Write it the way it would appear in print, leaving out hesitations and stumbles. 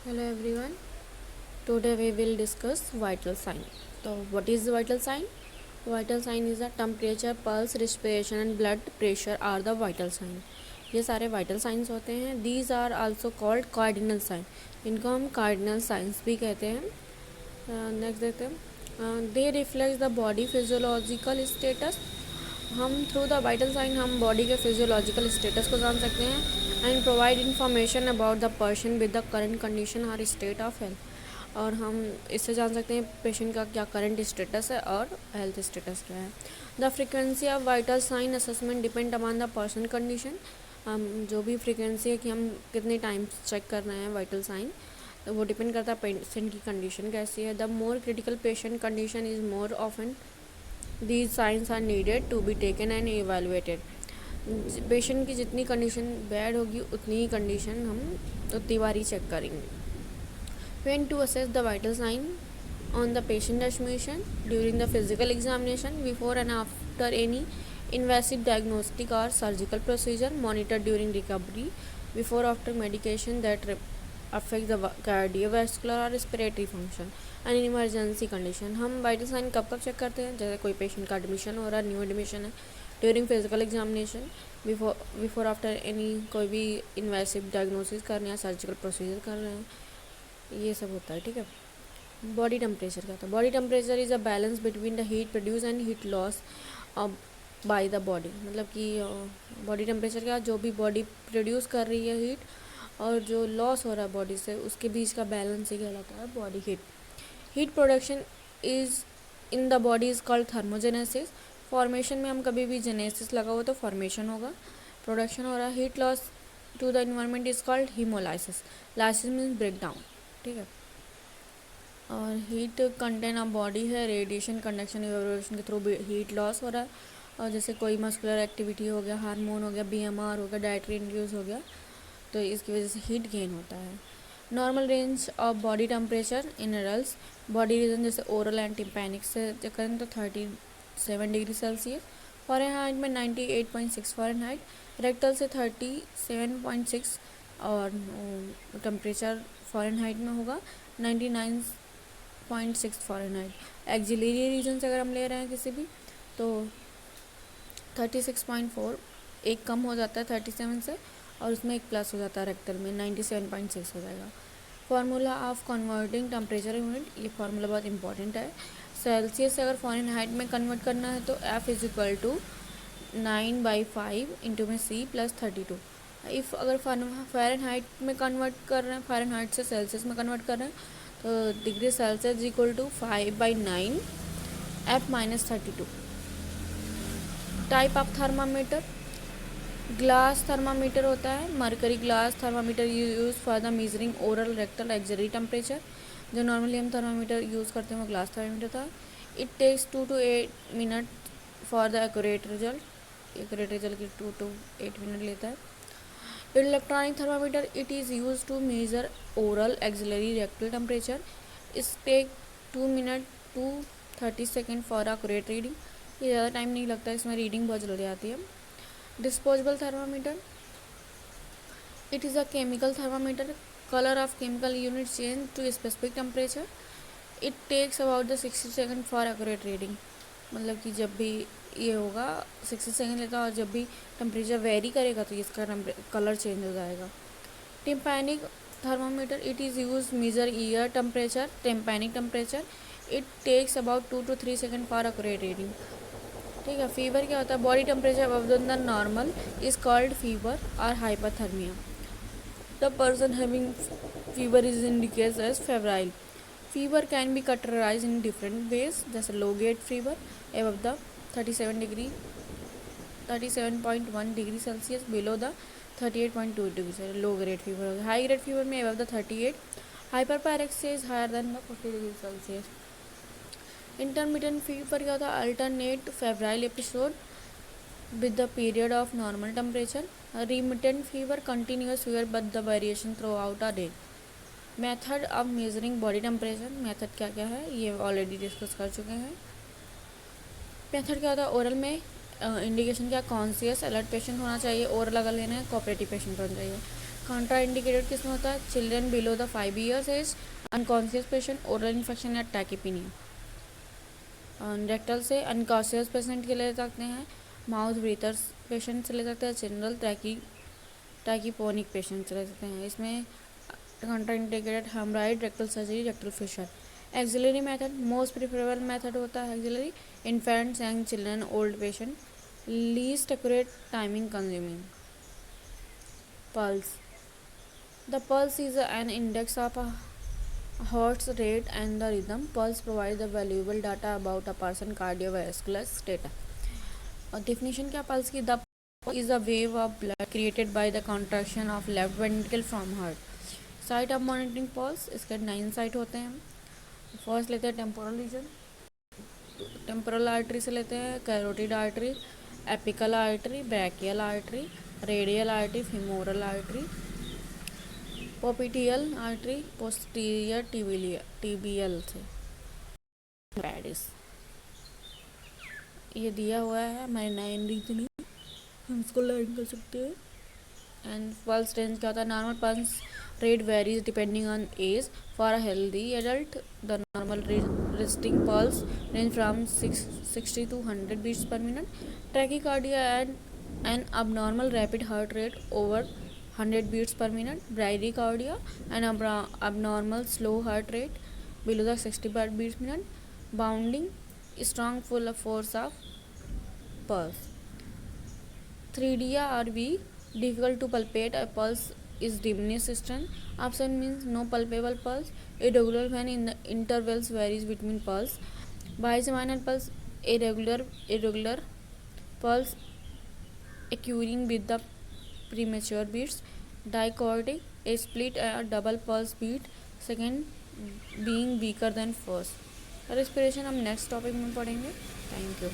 Hello everyone. Today we will discuss vital sign. So what is vital sign? Vital sign is a temperature, pulse, respiration and blood pressure are the vital sign. ये सारे vital signs होते हैं. These are also called cardinal sign. इनको हम cardinal signs भी कहते हैं. Next देखते हैं. They reflect the body physiological status. हम थ्रू द वाइटल साइन हम बॉडी के फिजियोलॉजिकल स्टेटस को जान सकते हैं and provide information about the person with the current condition और स्टेट ऑफ हेल्थ. और हम इससे जान सकते हैं पेशेंट का क्या करंट स्टेटस है और हेल्थ स्टेटस क्या है. The frequency of vital sign assessment depend upon the person condition. हम जो भी फ्रिक्वेंसी है कि हम कितने टाइम चेक कर रहे हैं वाइटल साइन, तो वो डिपेंड करता है पेशेंट की कंडीशन कैसी है. The more critical patient condition is more often these signs are needed to be taken and evaluated. Patient की जितनी कंडीशन बैड होगी उतनी ही कंडीशन हम उतनी बार ही चेक करेंगे. When to assess the vital sign on the patient admission during the physical examination, before and after any invasive diagnostic or surgical procedure, monitor during recovery, before after medication that affect the cardiovascular और respiratory function and in emergency condition. हम vital sign कब कब check करते हैं? जैसे कोई patient का admission हो रहा है, न्यू एडमिशन है, during physical examination, before after any कोई भी इन्वेसिव डायग्नोसिस कर रहे हैं, सर्जिकल प्रोसीजर कर रहे हैं, ये सब होता है. ठीक है. बॉडी टेम्परेचर क्या होता है? Body temperature is a balance between the heat produce and heat loss by the body. मतलब कि बॉडी टेम्परेचर क्या, जो भी बॉडी प्रोड्यूस कर रही है हीट और जो लॉस हो रहा है बॉडी से, उसके बीच का बैलेंस ही कहलाता है body heat. Heat production is in the body is called thermogenesis. Formation में हम कभी भी जेनेसिस लगा हो तो फॉर्मेशन होगा, प्रोडक्शन हो रहा है. Heat loss to the environment is called hemolysis. Lysis means break down. ठीक है. और हीट कंटेंट ऑफ बॉडी है, रेडिएशन कंडक्शन इवेपोरेशन के थ्रू हीट लॉस हो रहा है. और जैसे कोई मस्कुलर एक्टिविटी हो गया, हार्मोन हो गया, BMR हो गया, डाइटरी इंड्यूस हो गया, तो इसकी वजह से हीट गेन होता है. Normal range of body temperature in adults, body region जैसे ओरल एंड टिम्पैनिक से चेक करें तो 37 डिग्री सेल्सियस, फ़ारेनहाइट में 98.6 फ़ारेनहाइट, रेक्टल से 37.6 और टेम्परेचर फ़ारेनहाइट में होगा 99.6 फ़ारेनहाइट. एक्जिलरी रीजन से अगर हम ले रहे हैं किसी भी तो 36.4, एक कम हो जाता है 37 से और उसमें एक प्लस हो जाता है रेक्टल में 97.6 हो जाएगा. Formula of converting temperature unit, ये फार्मूला बहुत इंपॉर्टेंट है. सेल्सियस से अगर फ़ारेनहाइट में कन्वर्ट करना है तो F is equal to 9/5 into में C प्लस 32. इफ़ अगर फ़ारेनहाइट में कन्वर्ट कर रहे हैं, फ़ारेनहाइट से सेल्सियस में कन्वर्ट कर रहे हैं तो degree Celsius equal to 5/9 F minus 32. Type of thermometer, glass thermometer होता है. Mercury glass thermometer use for the measuring oral, rectal, axillary temperature. जो नॉर्मली हम थर्मामीटर यूज़ करते हैं वो ग्लास थर्मामीटर था. It takes 2 to 8 minute for the accurate result. Accurate result की 2 to 8 minute लेता है. Electronic thermometer, it is use to measure oral, axillary, rectal temperature. इस take 2 minute to 30 second for accurate reading. ये ज़्यादा time नहीं लगता, इसमें reading बहुत जल्दी आती है. Disposable thermometer, it is a chemical thermometer. Color of chemical unit change to a specific temperature. It takes about the 60 second for accurate reading. मतलब कि जब भी ये होगा 60 सेकेंड लेगा और जब भी टेम्परेचर वेरी करेगा तो इसका कलर चेंज हो जाएगा. Tympanic thermometer, it is use measure ear temperature, tympanic temperature. It takes about 2 to 3 second for accurate reading. ठीक है. फीवर क्या होता है? Body temperature above the normal is called fever और hypothermia. The person having fever is indicates as febrile. Fever can be categorized in different ways, जैसे low grade fever above the 37.1 degree Celsius, below the 38.2 degree Celsius low grade fever. High grade fever में above the 38. Hyper pyrexia is higher than the 40 degree Celsius. Intermediate fever क्या होता है? Alternate febrile episode with the period of normal temperature. Remittent fever, continuous fever but the variation throughout a day. Method of measuring body temperature, method क्या क्या है ये already discuss कर चुके हैं. मेथड क्या होता है? ओरल में इंडिकेशन क्या? कॉन्शियस अलर्ट पेशेंट होना चाहिए, ओरल अगर लेना है कोऑपरेटिव पेशेंट होना चाहिए. कॉन्ट्रा इंडिकेटेड किस में होता है? Children below the 5 years age, unconscious patient, oral infection या टैकीपीनिया। रेक्टल से अनकॉन्शियस पेशेंट के ले सकते हैं, माउथ ब्रीथर्स पेशेंट से ले सकते हैं, जनरल टैकीपोनिक पेशेंट से ले सकते हैं। इसमें contraindicated haemorrhoid, rectal surgery, rectal fissure. Axillary method, most preferable method होता है axillary, infants, young children, old patient, least accurate, timing consuming. Pulse, the pulse is an index of heart's rate and the rhythm. Pulse provides the valuable data about a person cardiovascular state. Definition क्या pulse की? The is a wave of blood created by the contraction of left ventricle from heart. Site of monitoring pulse, इसके 9 site होते हैं। First लेते हैं temporal reason, temporal artery से लेते हैं carotid artery, apical artery, brachial artery, radial artery, femoral artery, popliteal artery, posterior tibial से pedis. ये दिया हुआ है हमारे 9 रीजन, हम इसको लर्न कर सकते हैं। एंड पल्स रेंज क्या होता है? Normal pulse rate varies depending on age. For a healthy adult the normal resting pulse range from 60 to 100 beats per minute. Tachycardia and an abnormal rapid heart rate over 100 beats per minute. Bradycardia and abnormal slow heart rate below the 60 beats per minute. Bounding, strong full force of pulse. 3D or weak, difficult to palpate. A pulse is diminished strength. Absent means no palpable pulse. Irregular when in the intervals varies between pulse. Biseminal pulse, irregular pulse occurring with the premature beats. Dichordic, a split or double pulse beat, second being weaker than first. Respiration हम next topic में पढ़ेंगे। Thank you.